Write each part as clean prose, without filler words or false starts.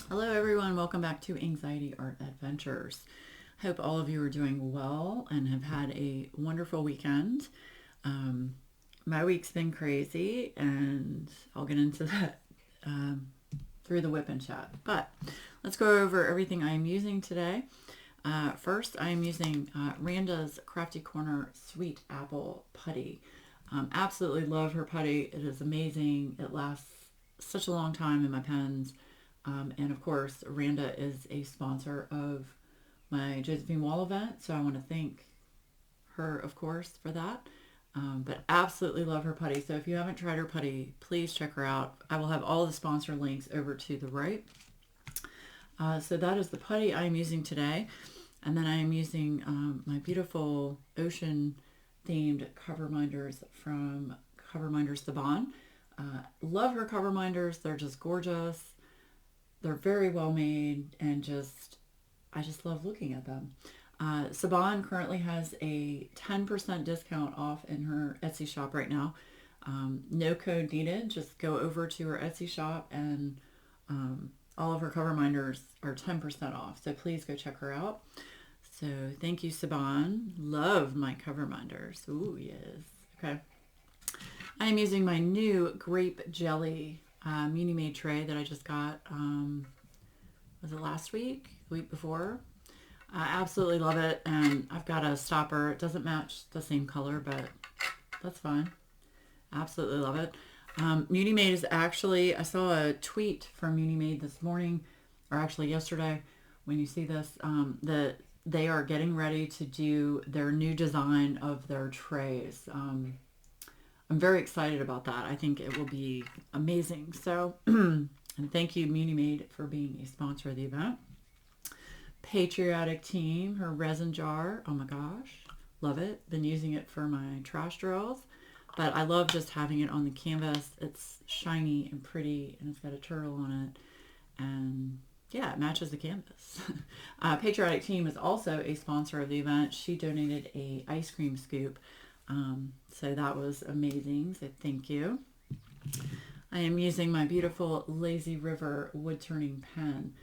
Hello everyone, welcome back to Anxiety Art Adventures. Hope all of you are doing well and have had a wonderful weekend. Um, my week's been crazy and I'll get into that through the WIP and chat. But let's go over everything I'm using today. First, I am using Randa's Crafty Corner Sweet Apple Putty. Absolutely love her putty. It is amazing. It lasts such a long time in my pens. And of course, Randa is a sponsor of my Josephine Wall event, so I want to thank her, of course, for that. But absolutely love her putty. So if you haven't tried her putty, please check her out. I will have all the sponsor links over to the right. So that is the putty I am using today. And then I am using my beautiful ocean themed cover minders from Cover Minders the Bond. Love her cover minders. They're just gorgeous. They're very well made and I just love looking at them. Saban currently has a 10% discount off in her Etsy shop right now. No code needed. Just go over to her Etsy shop and all of her cover minders are 10% off. So please go check her out. So thank you, Saban. Love my cover minders. Ooh, yes. Okay. I am using my new grape jelly Muni Made tray that I just got. Was it last week? The week before? I absolutely love it, and I've got a stopper. It doesn't match the same color, but that's fine. Absolutely love it. Muni Made is actually, I saw a tweet from Muni Made this morning, or actually yesterday, when you see this, that they are getting ready to do their new design of their trays. I'm very excited about that. I think it will be amazing. So, and thank you, Muni Made, for being a sponsor of the event. Patriotic Team, her resin jar. Oh my gosh, love it. Been using it for my trash drills, but I love just having it on the canvas. It's shiny and pretty, and it's got a turtle on it, and yeah, it matches the canvas. Patriotic Team is also a sponsor of the event. She donated a ice cream scoop. So that was amazing. So thank you. I am using my beautiful Lazy River wood turning pen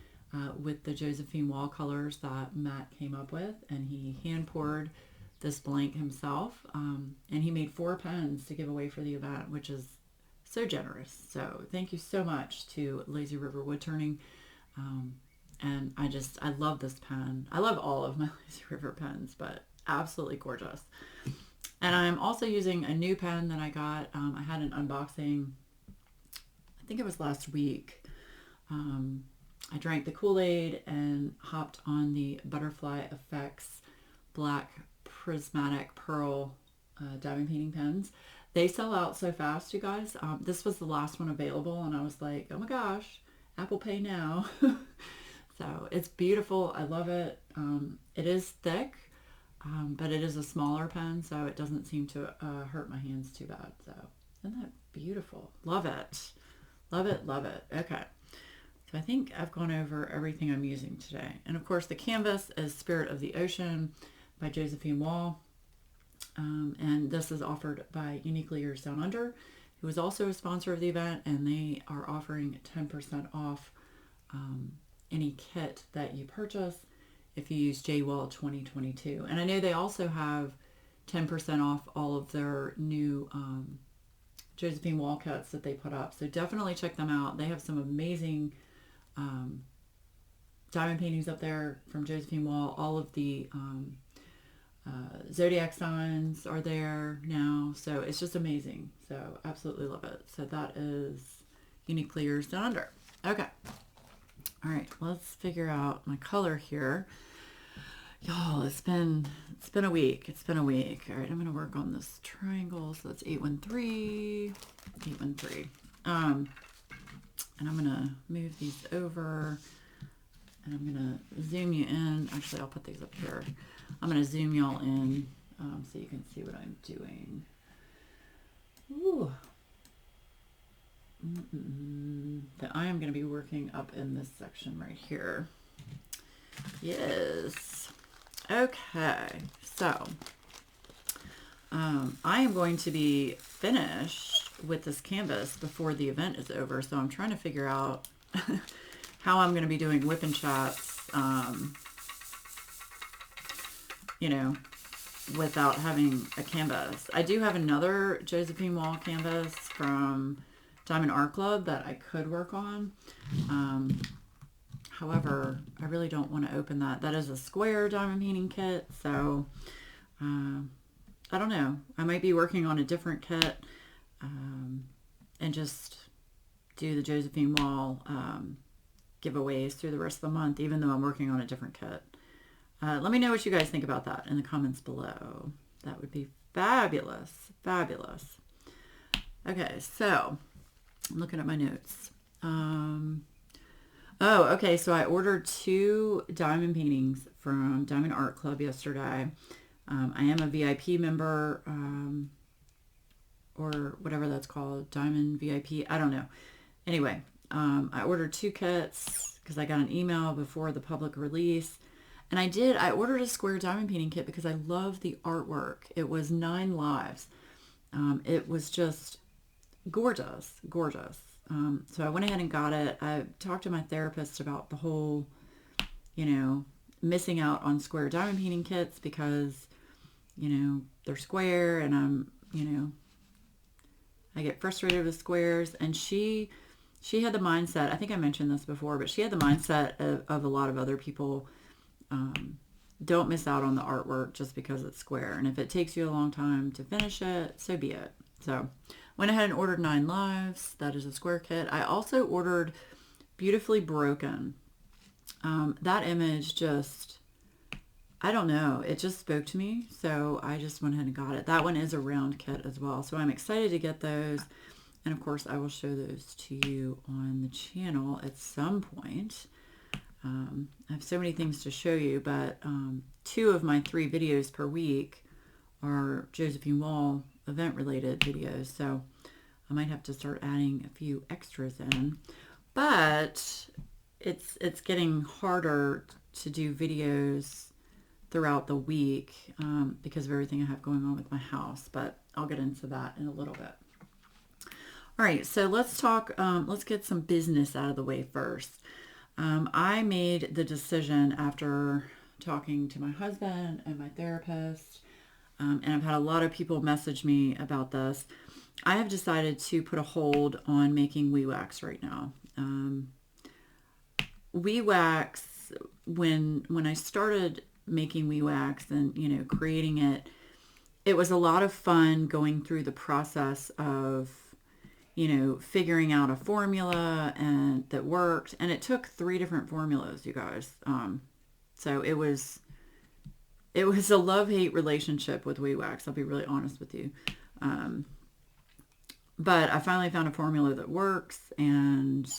with the Josephine Wall colors that Matt came up with, and he hand poured this blank himself. And he made 4 pens to give away for the event, which is so generous. So thank you so much to Lazy River wood turning. And I love this pen. I love all of my Lazy River pens, but absolutely gorgeous. And I'm also using a new pen that I got. I had an unboxing, I think it was last week. I drank the Kool-Aid and hopped on the Butterfly Effects Black Prismatic Pearl diamond painting pens. They sell out so fast, you guys. This was the last one available, and I was like, oh my gosh, Apple Pay now. So it's beautiful. I love it. It is thick. But it is a smaller pen, so it doesn't seem to hurt my hands too bad. So isn't that beautiful? Love it. Love it, love it. Okay. So I think I've gone over everything I'm using today. And of course the canvas is Spirit of the Ocean by Josephine Wall. And this is offered by Uniquely Yours Down Under, who is also a sponsor of the event, and they are offering 10% off any kit that you purchase if you use JWallalong2022. And I know they also have 10% off all of their new Josephine Wall kits that they put up. So definitely check them out. They have some amazing diamond paintings up there from Josephine Wall. All of the zodiac signs are there now. So it's just amazing. So absolutely love it. So that is Uniquely Yours Down Under. Okay. All right, let's figure out my color here. Y'all, it's been a week. It's been a week. All right, I'm gonna work on this triangle. So that's 813, 813. And I'm gonna move these over, and I'm gonna zoom you in. Actually, I'll put these up here. I'm gonna zoom y'all in so you can see what I'm doing. Ooh. That I am going to be working up in this section right here. Yes. Okay. So I am going to be finished with this canvas before the event is over. So I'm trying to figure out how I'm going to be doing WIP and chats, you know, without having a canvas. I do have another Josephine Wall canvas from Diamond Art Club that I could work on. However, I really don't want to open that. That is a square diamond painting kit, so I don't know. I might be working on a different kit and just do the Josephine Wall giveaways through the rest of the month, even though I'm working on a different kit. Let me know what you guys think about that in the comments below. That would be fabulous. Fabulous. Okay, so I'm looking at my notes. Oh, okay, so I ordered 2 diamond paintings from Diamond Art Club yesterday. I am a VIP member, or whatever that's called, Diamond VIP, I don't know. Anyway, I ordered 2 kits because I got an email before the public release. And I ordered a square diamond painting kit because I love the artwork. It was 9 lives. It was just gorgeous, gorgeous. So I went ahead and got it. I talked to my therapist about the whole, you know, missing out on square diamond painting kits because, you know, they're square and I'm, you know, I get frustrated with squares. And she had the mindset, I think I mentioned this before, but she had the mindset of a lot of other people. Don't miss out on the artwork just because it's square. And if it takes you a long time to finish it, so be it. So went ahead and ordered 9 lives. That is a square kit. I also ordered Beautifully Broken. That image just, I don't know, it just spoke to me. So I just went ahead and got it. That one is a round kit as well. So I'm excited to get those. And of course I will show those to you on the channel at some point. I have so many things to show you, but 2 of my 3 videos per week are Josephine Wall event related videos, so I might have to start adding a few extras in. But it's getting harder to do videos throughout the week because of everything I have going on with my house, but I'll get into that in a little bit. All right, so let's talk, let's get some business out of the way first. I made the decision after talking to my husband and my therapist, and I've had a lot of people message me about this. I have decided to put a hold on making WeWax right now. WeWax, when I started making WeWax and, you know, creating it, it was a lot of fun going through the process of, you know, figuring out a formula and that worked. And it took 3 different formulas, you guys. So it was a love-hate relationship with WeWax. I'll be really honest with you. But I finally found a formula that works, and,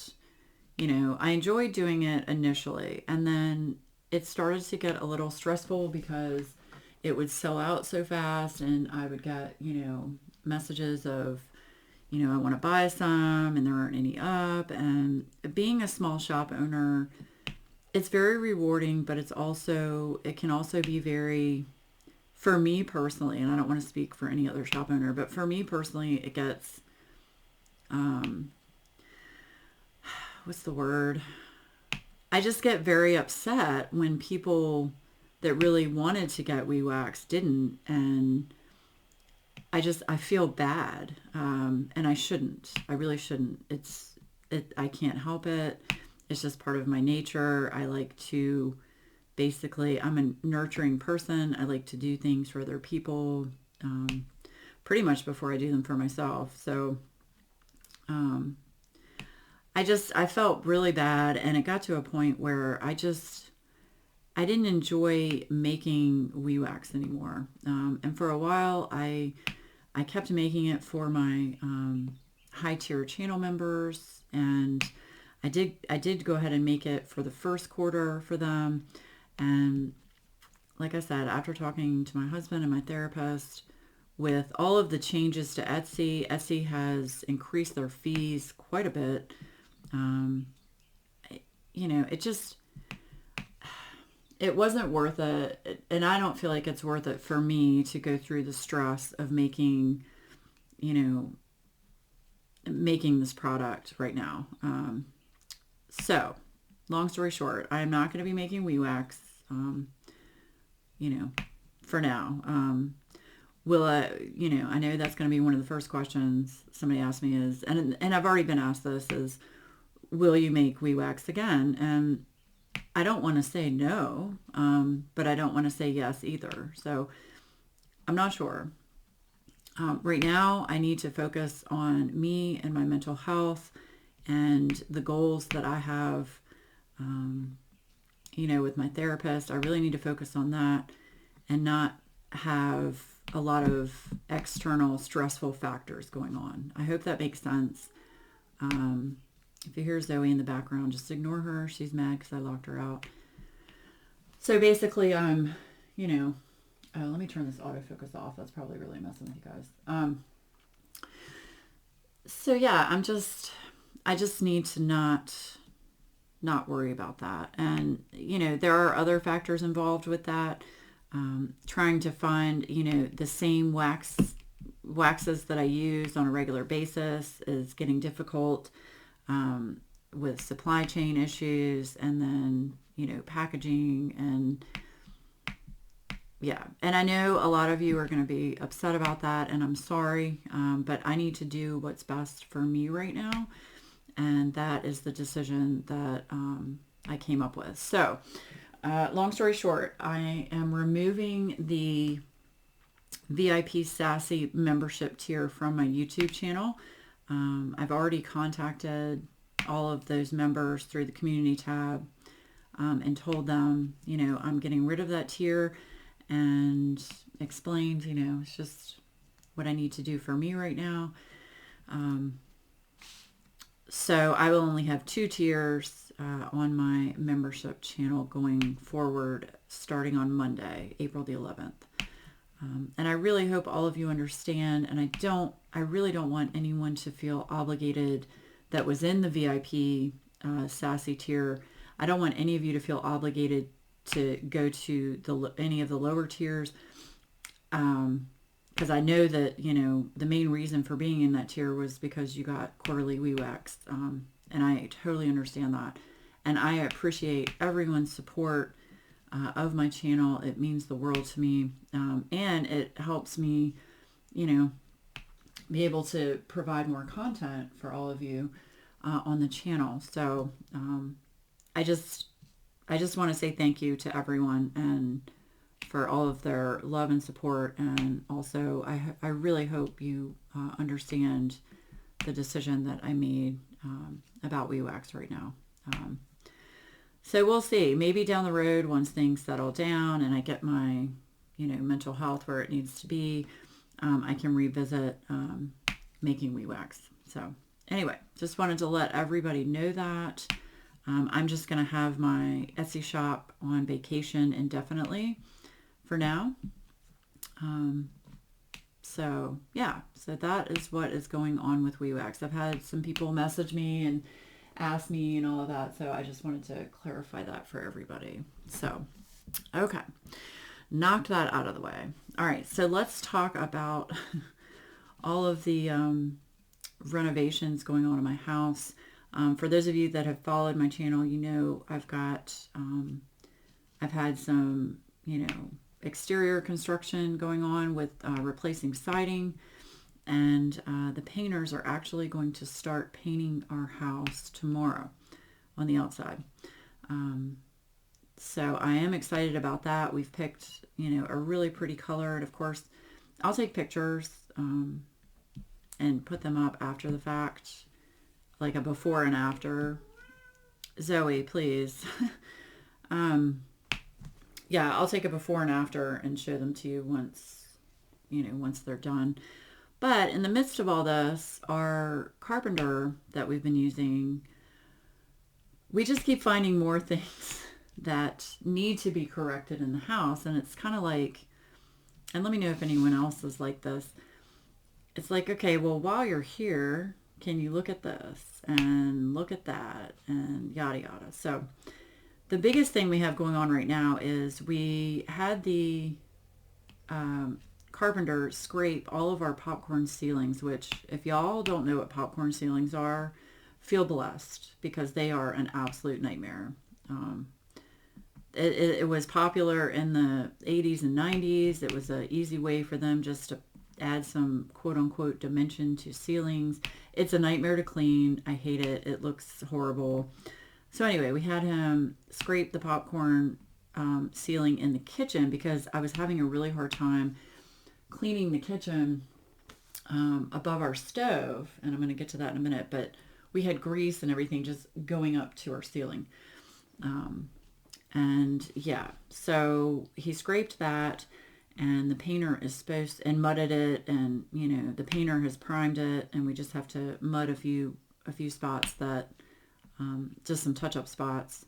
you know, I enjoyed doing it initially. And then it started to get a little stressful because it would sell out so fast, and I would get, you know, messages of, you know, I want to buy some and there aren't any up. And being a small shop owner, it's very rewarding, but it can also be very, for me personally, and I don't want to speak for any other shop owner, but for me personally, it gets, what's the word? I just get very upset when people that really wanted to get WeWax didn't, and I feel bad, and I shouldn't. I really shouldn't. I can't help it. It's just part of my nature. I like to, basically, I'm a nurturing person. I like to do things for other people, pretty much before I do them for myself. So, I felt really bad, and it got to a point where I didn't enjoy making WeWax anymore. And for a while, I kept making it for my high tier channel members, and I did go ahead and make it for the first quarter for them. And like I said, after talking to my husband and my therapist, with all of the changes to Etsy has increased their fees quite a bit. You know, it wasn't worth it, and I don't feel like it's worth it for me to go through the stress of making this product right now. So long story short, I'm not going to be making wax, for now. Will I, I know that's going to be one of the first questions somebody asked me is, and I've already been asked this, is, will you make wax again? And I don't want to say no, but I don't want to say yes either. So I'm not sure. Right now, I need to focus on me and my mental health and the goals that I have, with my therapist. I really need to focus on that and not have a lot of external stressful factors going on. I hope that makes sense. If you hear Zoe in the background, just ignore her. She's mad because I locked her out. So basically, let me turn this autofocus off. That's probably really messing with you guys. So yeah, I just need to not worry about that. And, there are other factors involved with that. Trying to find, the same waxes that I use on a regular basis is getting difficult, with supply chain issues, and then, packaging, and yeah. And I know a lot of you are going to be upset about that, and I'm sorry, but I need to do what's best for me right now. And that is the decision that I came up with. So, long story short, I am removing the VIP Sassy membership tier from my YouTube channel. I've already contacted all of those members through the community tab, and told them, I'm getting rid of that tier, and explained, it's just what I need to do for me right now. So I will only have 2 tiers on my membership channel going forward, starting on Monday, April the 11th. And I really hope all of you understand, and I really don't want anyone to feel obligated that was in the VIP Sassy tier. I don't want any of you to feel obligated to go to any of the lower tiers, because I know that, the main reason for being in that tier was because you got quarterly wax, and I totally understand that. And I appreciate everyone's support of my channel. It means the world to me, and it helps me, be able to provide more content for all of you on the channel. So I just want to say thank you to everyone, and for all of their love and support. And also, I really hope you understand the decision that I made about wax right now. So we'll see. Maybe down the road, once things settle down and I get my, mental health where it needs to be, I can revisit making wax. So anyway, just wanted to let everybody know that. I'm just going to have my Etsy shop on vacation indefinitely for now. So yeah, so that is what is going on with wax. I've had some people message me and ask me and all of that, so I just wanted to clarify that for everybody. So, okay, knocked that out of the way. All right, so let's talk about all of the renovations going on in my house. For those of you that have followed my channel, I've had some, exterior construction going on with replacing siding, and the painters are actually going to start painting our house tomorrow on the outside. So I am excited about that. We've picked, a really pretty color, and of course I'll take pictures and put them up after the fact, like a before and after. Zoe, please. Yeah, I'll take a before and after and show them to you once they're done. But in the midst of all this, our carpenter that we've been using, we just keep finding more things that need to be corrected in the house. And it's kind of like, and let me know if anyone else is like this. It's like, okay, well, while you're here, can you look at this and look at that and yada yada. So the biggest thing we have going on right now is we had the carpenter scrape all of our popcorn ceilings, which if y'all don't know what popcorn ceilings are, feel blessed because they are an absolute nightmare. It was popular in the 80s and 90s. It was an easy way for them just to add some quote unquote dimension to ceilings. It's a nightmare to clean. I hate it. It looks horrible. So anyway, we had him scrape the popcorn ceiling in the kitchen because I was having a really hard time cleaning the kitchen above our stove. And I'm going to get to that in a minute. But we had grease and everything just going up to our ceiling. And yeah, so he scraped that, and the painter is supposed and mudded it, and you know the painter has primed it, and we just have to mud a few spots that just some touch-up spots,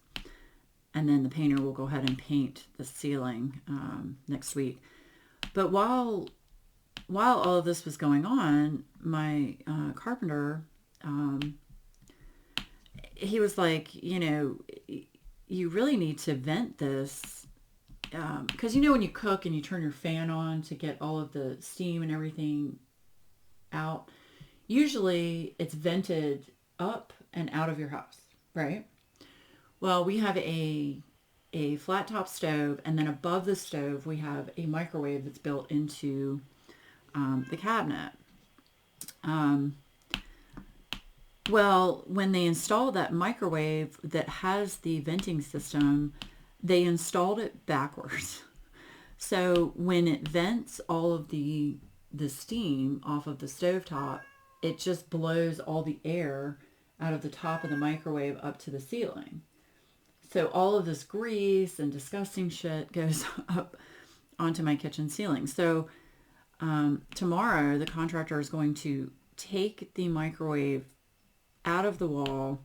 and then the painter will go ahead and paint the ceiling next week. But while all of this was going on, my carpenter, he was like, you know, you really need to vent this because you know when you cook and you turn your fan on to get all of the steam and everything out, usually it's vented up and out of your house, right? Well, we have a flat top stove, and then above the stove we have a microwave that's built into the cabinet. Well, when they installed that microwave that has the venting system, they installed it backwards. So when it vents all of the steam off of the stovetop, it just blows all the air out of the top of the microwave up to the ceiling. So all of this grease and disgusting shit goes up onto my kitchen ceiling. So tomorrow the contractor is going to take the microwave out of the wall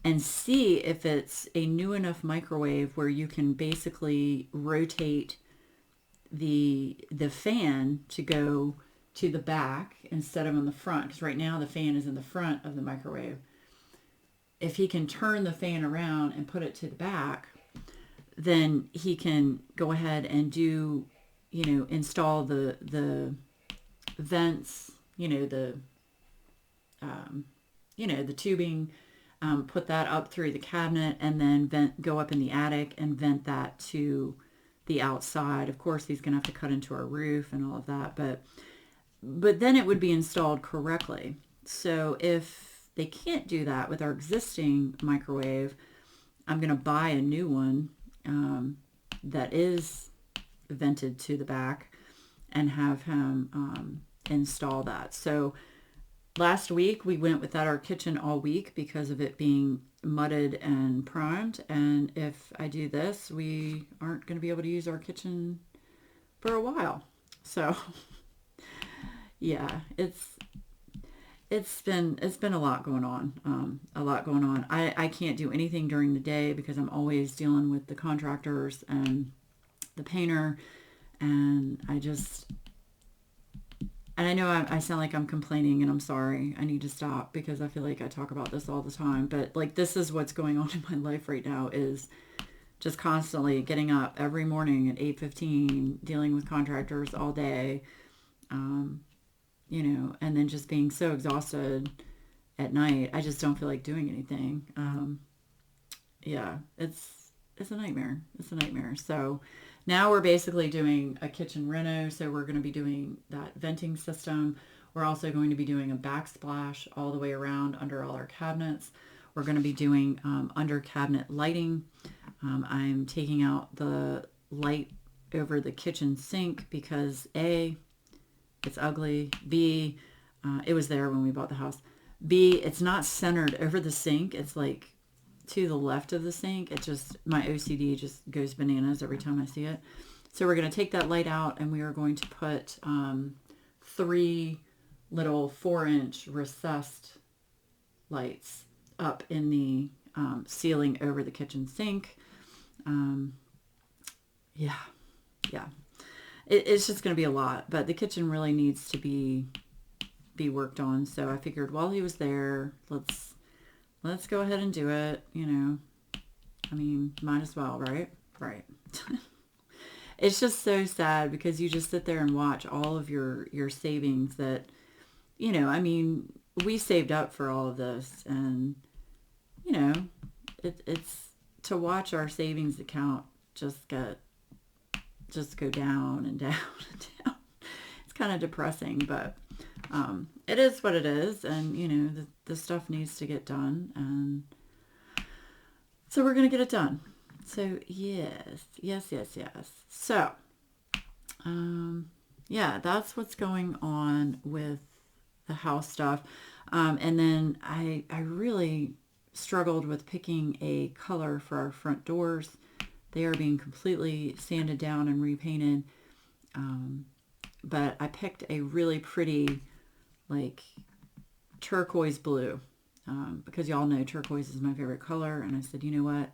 and see if it's a new enough microwave where you can basically rotate the fan to go to the back instead of on the front, because right now the fan is in the front of the microwave. If he can turn the fan around and put it to the back, then he can go ahead and do, you know, install the vents, the tubing, put that up through the cabinet, and then go up in the attic and vent that to the outside. Of course, he's going to have to cut into our roof and all of that, but then it would be installed correctly. So if they can't do that with our existing microwave, I'm going to buy a new one that is vented to the back and have him install that. So last week we went without our kitchen all week because of it being mudded and primed. And if I do this, we aren't going to be able to use our kitchen for a while. So yeah, it's been a lot going on. I can't do anything during the day because I'm always dealing with the contractors and the painter, and I know I sound like I'm complaining, and I'm sorry. I need to stop because I feel like I talk about this all the time. But like, this is what's going on in my life right now, is just constantly getting up every morning at 8:15, dealing with contractors all day, and then just being so exhausted at night. I just don't feel like doing anything. Yeah, it's a nightmare. It's a nightmare. So now we're basically doing a kitchen reno. So we're going to be doing that venting system. We're also going to be doing a backsplash all the way around under all our cabinets. We're going to be doing under cabinet lighting. I'm taking out the light over the kitchen sink because A, it's ugly. B, it was there when we bought the house. B, it's not centered over the sink. It's like to the left of the sink. It just, my OCD just goes bananas every time I see it. So we're going to take that light out, and we are going to put 3 little 4-inch recessed lights up in the ceiling over the kitchen sink. Yeah. It's just going to be a lot, but the kitchen really needs to be worked on. So I figured while he was there, let's go ahead and do it. I mean, might as well, right? Right. It's just so sad because you just sit there and watch all of your savings that, I mean, we saved up for all of this, and you know, it's to watch our savings account just go down and down and down. It's kind of depressing, but it is what it is, and you know, the stuff needs to get done, and so we're gonna get it done. So yes. So yeah, that's what's going on with the house stuff. And then I really struggled with picking a color for our front doors. They are being completely sanded down and repainted. But I picked a really pretty, like, turquoise blue. Because y'all know turquoise is my favorite color. And I said, you know what?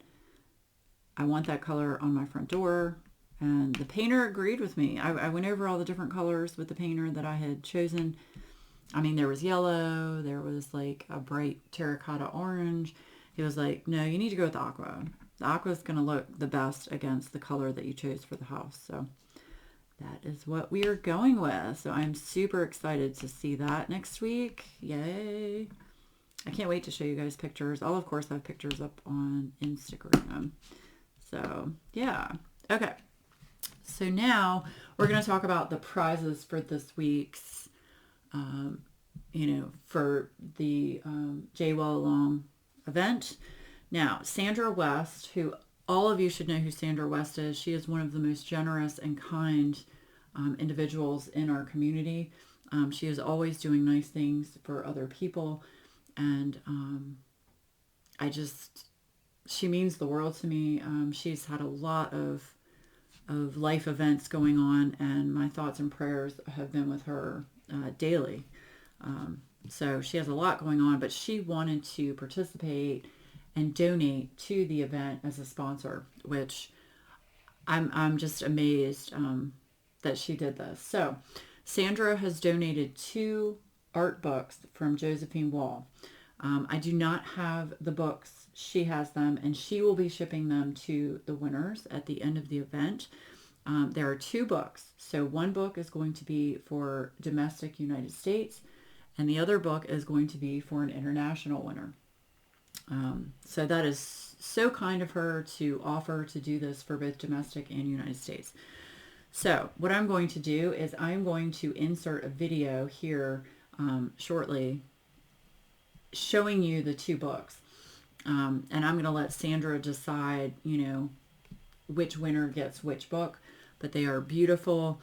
I want that color on my front door. And the painter agreed with me. I went over all the different colors with the painter that I had chosen. I mean, there was yellow. There was like a bright terracotta orange. He was like, no, you need to go with the aqua. The aqua is going to look the best against the color that you chose for the house. So that is what we are going with. So I'm super excited to see that next week. Yay. I can't wait to show you guys pictures. I'll, of course, have pictures up on Instagram. So, yeah. Okay. So now we're going to talk about the prizes for this week's, for the JWallalong event. Now, Sandra West, who all of you should know who Sandra West is. She is one of the most generous and kind individuals in our community. She is always doing nice things for other people. And she means the world to me. She's had a lot of life events going on, and my thoughts and prayers have been with her daily. So she has a lot going on, but she wanted to participate and donate to the event as a sponsor, which I'm just amazed that she did this. So Sandra has donated 2 art books from Josephine Wall. I do not have the books. She has them, and she will be shipping them to the winners at the end of the event. There are 2 books. So one book is going to be for domestic United States, and the other book is going to be for an international winner. So that is so kind of her to offer to do this for both domestic and United States. So what I'm going to do is I'm going to insert a video here shortly showing you the 2 books. And I'm going to let Sandra decide, which winner gets which book. But they are beautiful.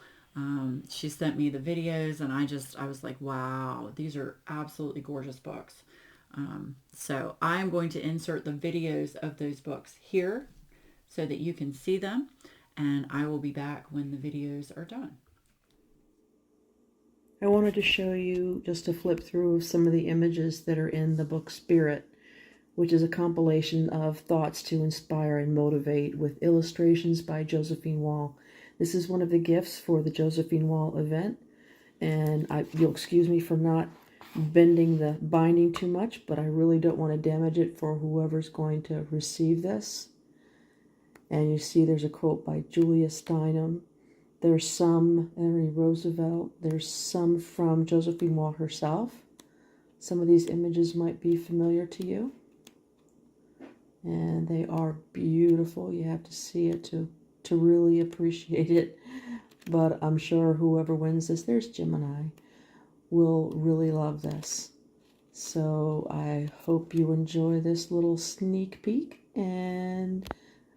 She sent me the videos, and I was like, wow, these are absolutely gorgeous books. So I'm going to insert the videos of those books here so that you can see them. And I will be back when the videos are done. I wanted to show you just a flip through of some of the images that are in the book Spirit, which is a compilation of thoughts to inspire and motivate with illustrations by Josephine Wall. This is one of the gifts for the Josephine Wall event, and you'll excuse me for not bending the binding too much, but I really don't want to damage it for whoever's going to receive this. And you see there's a quote by Julia Steinem. There's some Henry Roosevelt. There's some from Josephine Wall herself. Some of these images might be familiar to you. And they are beautiful. You have to see it to really appreciate it. But I'm sure whoever wins this, there's Gemini, will really love this. So I hope you enjoy this little sneak peek, and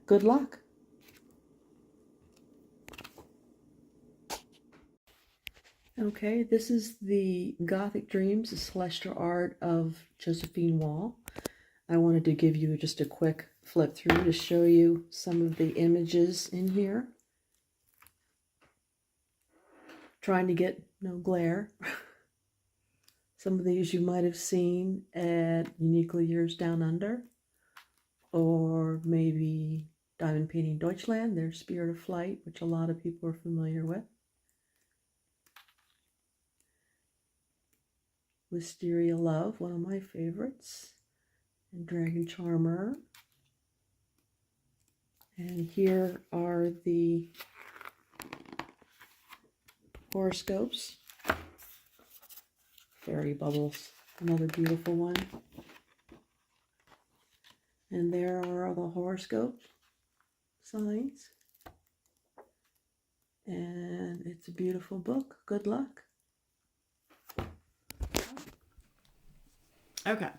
good luck. Okay, this is the Gothic Dreams, the Celestial Art of Josephine Wall. I wanted to give you just a quick flip through to show you some of the images in here. Trying to get no glare. Some of these you might have seen at Uniquely Yours Down Under, or maybe Diamond Painting Deutschland, their Spirit of Flight, which a lot of people are familiar with. Wisteria Love, one of my favorites, and Dragon Charmer. And here are the horoscopes. Fairy Bubbles, another beautiful one. And there are the horoscope signs. And it's a beautiful book. Good luck. Okay.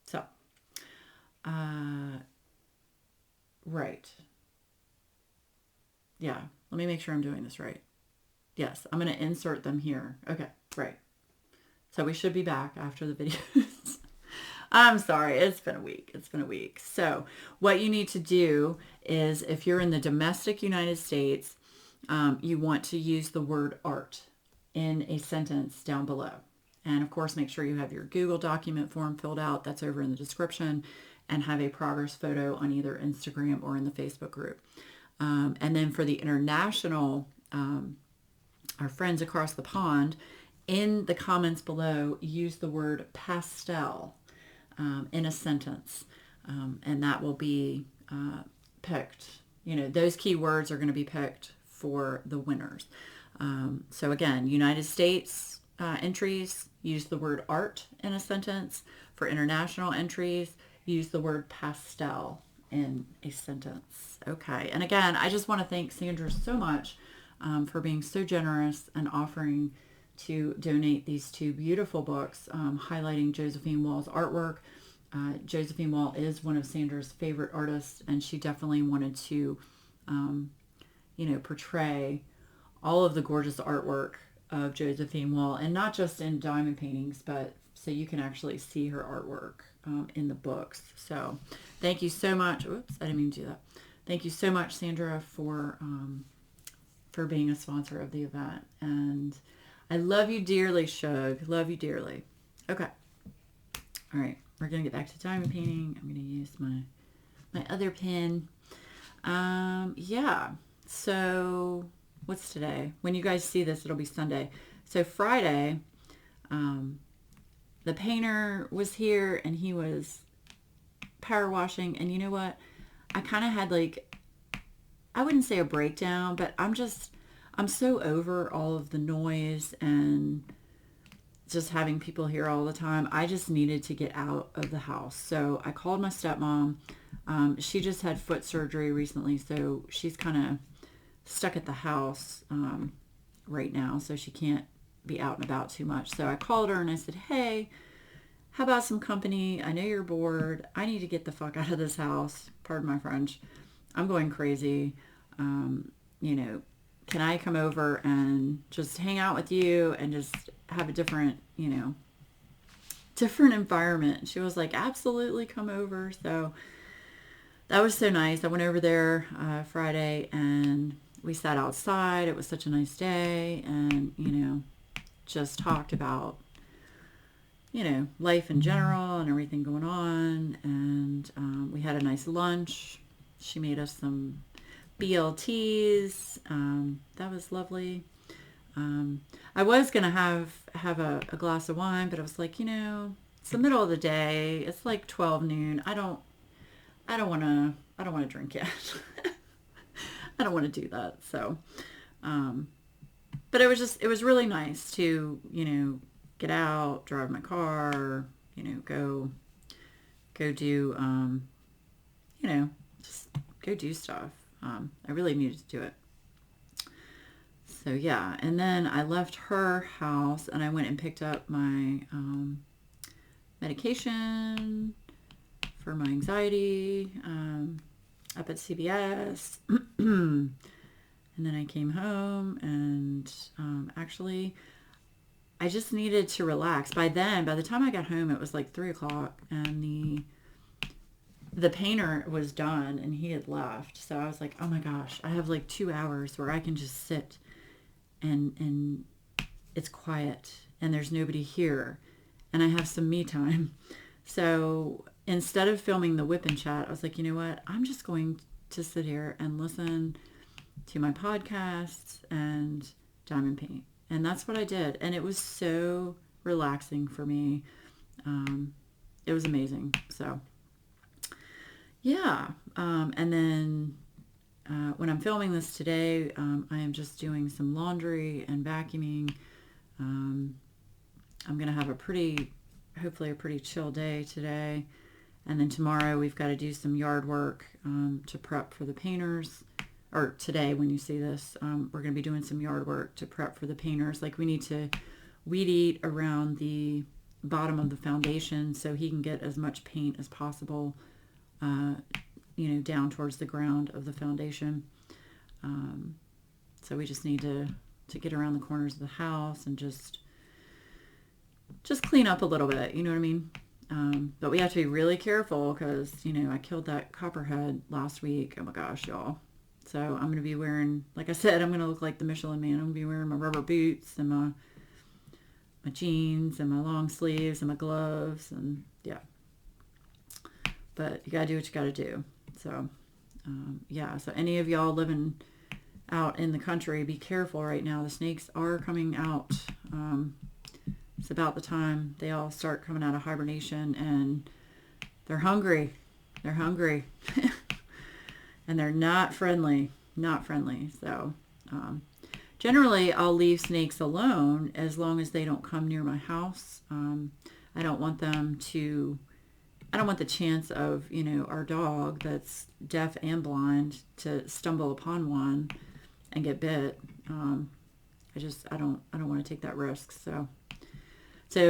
So, right. Yeah. Let me make sure I'm doing this right. Yes, I'm going to insert them here. Okay, right. So we should be back after the videos. I'm sorry, it's been a week. It's been a week. So what you need to do is, if you're in the domestic United States, you want to use the word art in a sentence down below. And of course, make sure you have your Google document form filled out. That's over in the description, and have a progress photo on either Instagram or in the Facebook group. And then for the international, our friends across the pond, in the comments below, use the word pastel in a sentence. And that will be picked. You know, those keywords are going to be picked for the winners. So again, United States entries, use the word art in a sentence. For international entries, use the word pastel in a sentence. Okay. And again, I just want to thank Sandra so much for being so generous and offering to donate these two beautiful books highlighting Josephine Wall's artwork. Josephine Wall is one of Sandra's favorite artists, and she definitely wanted to, portray all of the gorgeous artwork of Josephine Wall, and not just in diamond paintings, but so you can actually see her artwork in the books. So thank you so much. Oops, I didn't mean to do that. Thank you so much, Sandra, for being a sponsor of the event. And I love you dearly, Shug. Love you dearly. Okay. All right. We're going to get back to diamond painting. I'm going to use my other pen. Yeah. So what's today? When you guys see this, it'll be Sunday. So Friday, the painter was here and he was power washing. And you know what? I kind of had I wouldn't say a breakdown, but I'm so over all of the noise and just having people here all the time. I just needed to get out of the house. So I called my stepmom. She just had foot surgery recently, so she's kind of stuck at the house right now, so she can't be out and about too much. So I called her and I said, hey, how about some company? I know you're bored. I need to get the fuck out of this house. Pardon my French. I'm going crazy. Can I come over and just hang out with you and just have a different environment? She was like, absolutely, come over. So that was so nice. I went over there Friday and we sat outside. It was such a nice day, and, just talked about, life in general and everything going on. And we had a nice lunch. She made us some BLTs. That was lovely. I was gonna have a glass of wine, but I was like, it's the middle of the day. It's like 12 noon. I don't want to drink yet. I don't want to do that. So, but it was really nice to get out, drive my car, go do just go do stuff. I really needed to do it. So yeah, and then I left her house and I went and picked up my medication for my anxiety up at CVS. And then I came home and actually I just needed to relax. By the time I got home, it was like 3 o'clock and the painter was done and he had left. So I was like, oh my gosh, I have like 2 hours where I can just sit and it's quiet and there's nobody here and I have some me time. So instead of filming the WIP and chat, I was like, you know what? I'm just going to sit here and listen to my podcasts and diamond paint. And that's what I did. And it was so relaxing for me. It was amazing. So yeah. And then when I'm filming this today, I am just doing some laundry and vacuuming. I'm going to have hopefully a pretty chill day today. And then tomorrow we've got to do some yard work to prep for the painters. Or today when you see this, we're going to be doing some yard work to prep for the painters. Like we need to weed eat around the bottom of the foundation so he can get as much paint as possible, down towards the ground of the foundation. So we just need to get around the corners of the house and just clean up a little bit, you know what I mean? But we have to be really careful because, I killed that copperhead last week. Oh my gosh, y'all. So I'm going to be wearing, like I said, I'm going to look like the Michelin Man. I'm going to be wearing my rubber boots and my jeans and my long sleeves and my gloves and yeah. But you got to do what you got to do. So, so any of y'all living out in the country, be careful right now. The snakes are coming out. It's about the time they all start coming out of hibernation, and they're hungry. They're hungry. And they're not friendly. Not friendly. So, generally, I'll leave snakes alone as long as they don't come near my house. I don't want the chance of, our dog that's deaf and blind to stumble upon one and get bit. I don't want to take that risk. So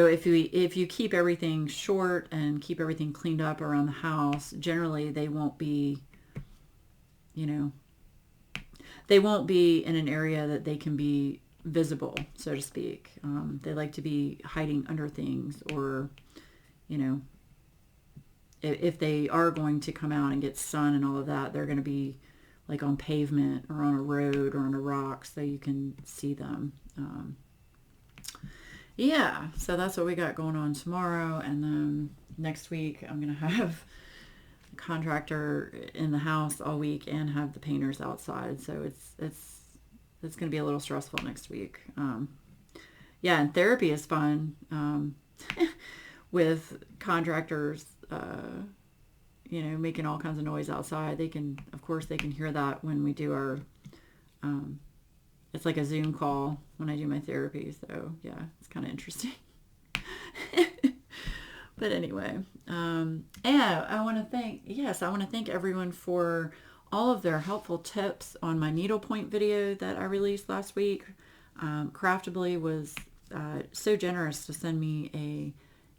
if you keep everything short and keep everything cleaned up around the house, generally they won't be, they won't be in an area that they can be visible, so to speak. They like to be hiding under things, or, if they are going to come out and get sun and all of that, they're going to be like on pavement or on a road or on a rock so you can see them. So that's what we got going on tomorrow. And then next week I'm going to have a contractor in the house all week and have the painters outside. So it's going to be a little stressful next week. And therapy is fun. With contractors, making all kinds of noise outside. They can hear that when we do our, it's like a Zoom call when I do my therapy. So yeah, it's kind of interesting. But anyway, I want to thank everyone for all of their helpful tips on my needlepoint video that I released last week. Craftably was so generous to send me a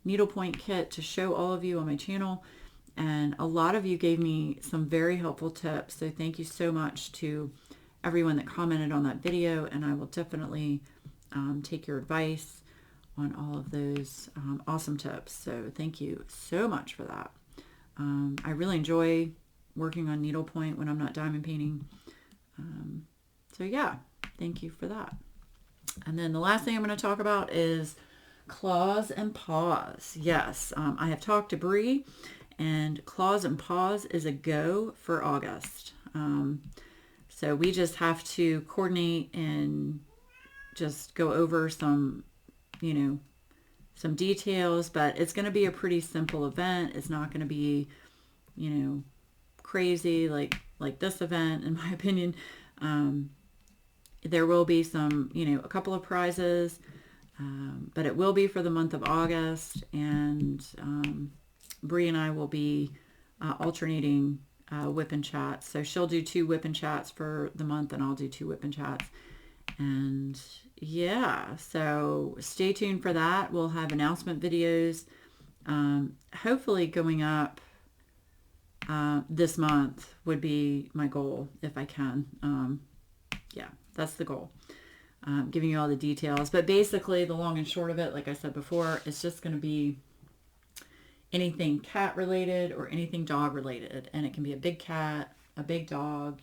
needlepoint kit to show all of you on my channel, and a lot of you gave me some very helpful tips, so thank you so much to everyone that commented on that video, and I will definitely take your advice on all of those awesome tips. So thank you so much for that. I really enjoy working on needlepoint when I'm not diamond painting. Thank you for that. And then the last thing I'm going to talk about is claws and paws. Yes, I have talked to Bree, and claws and paws is a go for August. So we just have to coordinate and just go over some details, but it's going to be a pretty simple event. It's not going to be, crazy like this event, in my opinion. There will be some, a couple of prizes, but it will be for the month of August, and Bree and I will be alternating WIP and chats. So she'll do 2 WIP and chats for the month, and I'll do 2 WIP and chats. And so stay tuned for that. We'll have announcement videos, hopefully going up this month would be my goal if I can. That's the goal. Giving you all the details, but basically the long and short of it, like I said before, it's just going to be anything cat related or anything dog related, and it can be a big cat, a big dog,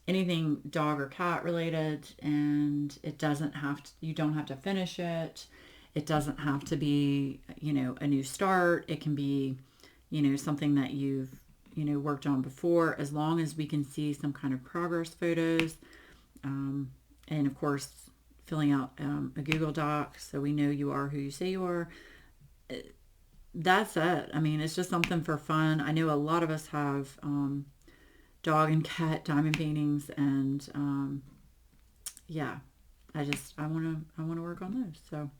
anything dog or cat related, and it doesn't have to, you don't have to finish it. It doesn't have to be, a new start. It can be, something that you've, worked on before, as long as we can see some kind of progress photos. And of course, filling out a Google Doc so we know you are who you say you are. That's it. I mean, it's just something for fun. I know a lot of us have dog and cat diamond paintings, and I want to work on those. So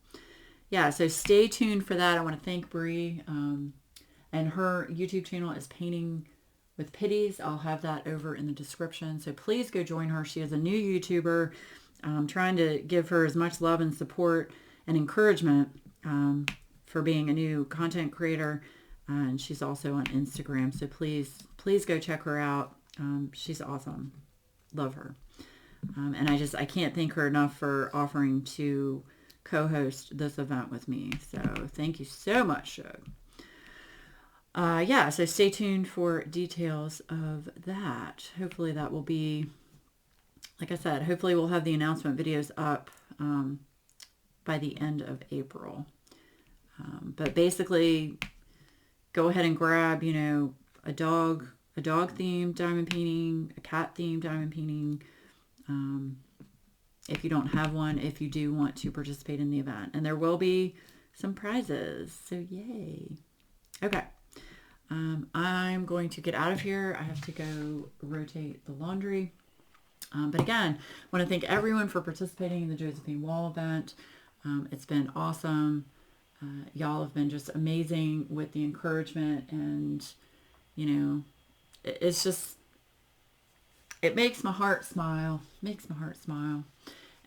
yeah, so stay tuned for that. I want to thank Bree, and her YouTube channel is Painting with Pities. I'll have that over in the description. So please go join her. She is a new YouTuber. I'm trying to give her as much love and support and encouragement for being a new content creator. And she's also on Instagram. So please go check her out. She's awesome. Love her. And I can't thank her enough for offering to co-host this event with me. So thank you so much, Shug. Yeah, so stay tuned for details of that. Hopefully that will be, like I said, hopefully we'll have the announcement videos up by the end of April. But basically, go ahead and grab, a dog themed diamond painting, a cat themed diamond painting. If you don't have one, if you do want to participate in the event. And there will be some prizes. So yay. Okay. I'm going to get out of here. I have to go rotate the laundry. But again, I want to thank everyone for participating in the Josephine Wall event. It's been awesome. Y'all have been just amazing with the encouragement, and, it's just, it makes my heart smile.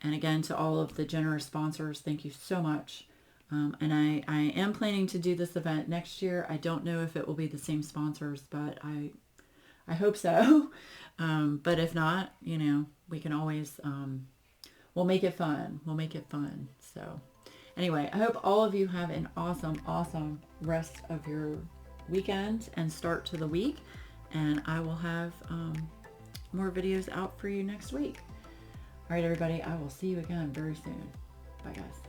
And again, to all of the generous sponsors, thank you so much. And I am planning to do this event next year. I don't know if it will be the same sponsors, but I hope so. But if not, we can always, we'll make it fun. So anyway, I hope all of you have an awesome rest of your weekend and start to the week. And I will have more videos out for you next week. All right, everybody, I will see you again very soon. Bye, guys.